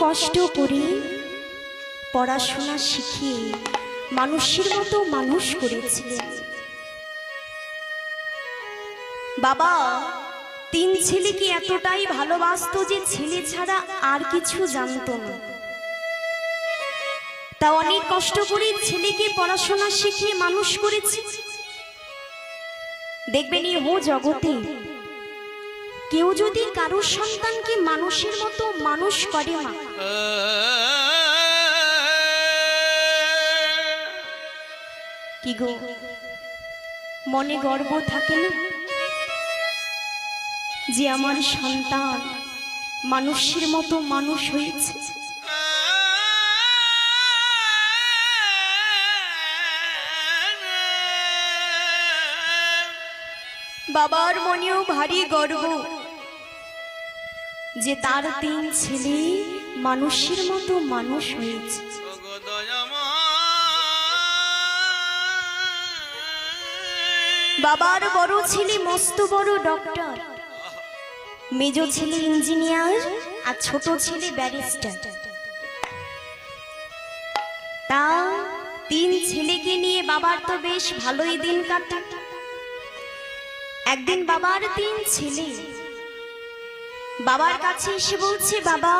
কষ্ট করে পড়াশোনা শিখিয়ে মানুষের মতো মানুষ করেছিলেন। বাবা তিন ছেলেকে এতটাই ভালোবাসতো যে ছেলে ছাড়া আর কিছু জানতো না। তা অনেক কষ্ট করে ছেলেকে পড়াশোনা শিখিয়ে মানুষ করেছে। দেখবেন ইহ জগতে কেউ যদি কারো সন্তানকে মানুষের মতো মানুষ করে না, কি গো মনে গর্ব থাকে না যে আমার সন্তান মানুষের মতো মানুষ হয়েছে। বাবার মনেও ভারী গর্ব যে তার তিন ছেলে মানুষের মতো মানুষ হয়েছে। বাবার বড় ছেলে মস্ত বড় ডক্টর, মেজ ছেলে ইঞ্জিনিয়ার আর ছোট ছেলে ব্যারিস্টার। তা তিন ছেলেকে নিয়ে বাবার তো বেশ ভালোই দিন কাটে। একদিন বাবার তিন ছেলে বাবার কাছে এসে বলছে, বাবা